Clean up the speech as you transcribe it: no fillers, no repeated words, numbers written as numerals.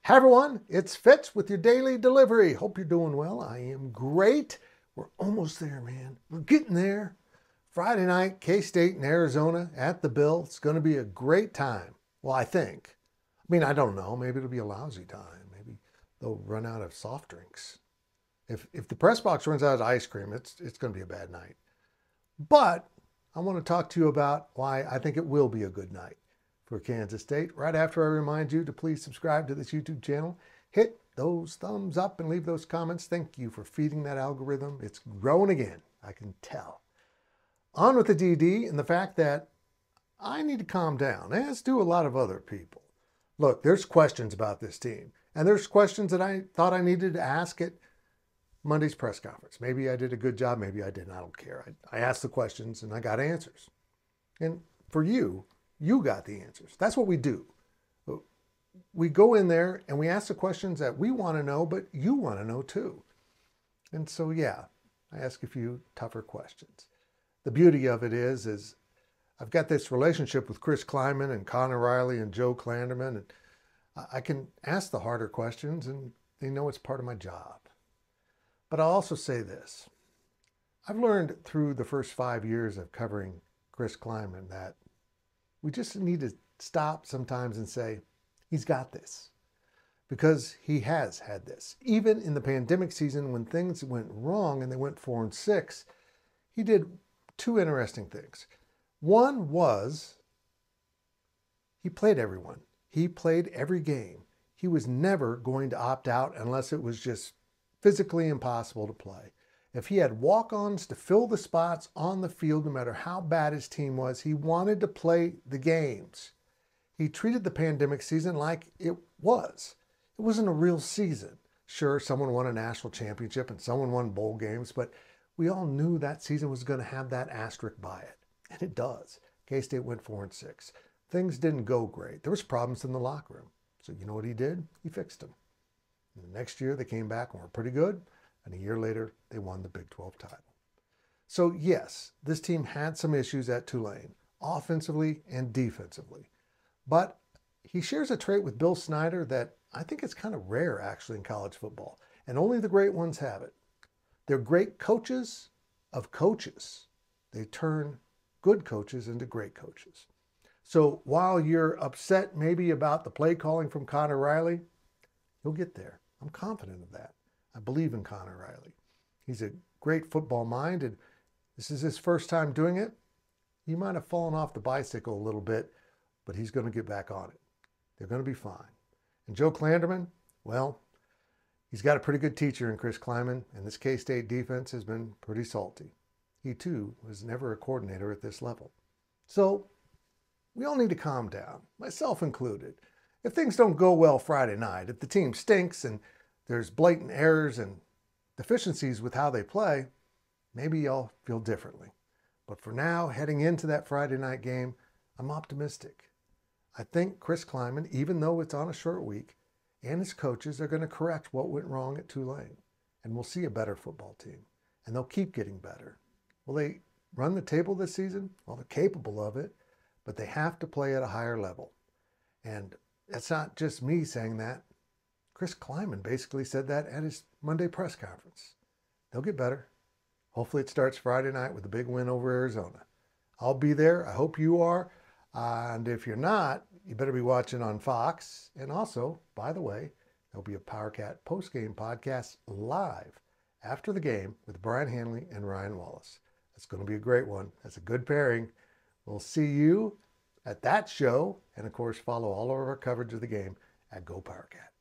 Hi everyone, it's Fitz with your daily delivery. Hope you're doing well. I am great. We're almost there, man. We're getting there. Friday night, K-State in Arizona at the Bill. It's going to be a great time. Well, I think. I don't know. Maybe it'll be a lousy time. Maybe they'll run out of soft drinks. If the press box runs out of ice cream, it's going to be a bad night. But I want to talk to you about why I think it will be a good night for Kansas State. Right after I remind you to please subscribe to this YouTube channel, hit those thumbs up and leave those comments. Thank you for feeding that algorithm. It's growing again, I can tell. On with the DD and the fact that I need to calm down, as do a lot of other people. Look, there's questions about this team, and there's questions that I thought I needed to ask at Monday's press conference. Maybe I did a good job, maybe I didn't. I don't care. I asked the questions and I got answers. And for you, you got the answers. That's what we do. We go in there and we ask the questions that we want to know, but you want to know too. And so, yeah, I ask a few tougher questions. The beauty of it is I've got this relationship with Chris Klieman and Conor Riley and Joe Klanderman, and I can ask the harder questions and they know it's part of my job. But I'll also say this. I've learned through the first 5 years of covering Chris Klieman that we just need to stop sometimes and say, he's got this. Because he has had this. Even in the pandemic season when things went wrong and they went 4-6, he did two interesting things. One was he played everyone. He played every game. He was never going to opt out unless it was just physically impossible to play. If he had walk-ons to fill the spots on the field, no matter how bad his team was, he wanted to play the games. He treated the pandemic season like it was. It wasn't a real season. Sure, someone won a national championship and someone won bowl games, but we all knew that season was going to have that asterisk by it. And it does. K-State went 4-6. Things didn't go great. There was problems in the locker room. So you know what he did? He fixed them. And the next year they came back and were pretty good. And a year later, they won the Big 12 title. So yes, this team had some issues at Tulane, offensively and defensively. But he shares a trait with Bill Snyder that I think is kind of rare actually in college football. And only the great ones have it. They're great coaches of coaches. They turn good coaches into great coaches. So while you're upset maybe about the play calling from Conor Riley, he'll get there. I'm confident of that. I believe in Conor Riley. He's a great football mind, and this is his first time doing it. He might have fallen off the bicycle a little bit, but he's going to get back on it. They're going to be fine. And Joe Klanderman, well, he's got a pretty good teacher in Chris Klieman, and this K-State defense has been pretty salty. He, too, was never a coordinator at this level. So we all need to calm down, myself included. If things don't go well Friday night, if the team stinks and there's blatant errors and deficiencies with how they play, maybe y'all feel differently. But for now, heading into that Friday night game, I'm optimistic. I think Chris Klieman, even though it's on a short week, and his coaches are going to correct what went wrong at Tulane. And we'll see a better football team. And they'll keep getting better. Will they run the table this season? Well, they're capable of it, but they have to play at a higher level. And that's not just me saying that. Chris Klieman basically said that at his Monday press conference. They'll get better. Hopefully it starts Friday night with a big win over Arizona. I'll be there. I hope you are. And if you're not, you better be watching on Fox. And also, by the way, there'll be a PowerCat post-game podcast live after the game with Brian Hanley and Ryan Wallace. That's going to be a great one. That's a good pairing. We'll see you at that show. And of course, follow all of our coverage of the game at GoPowercat.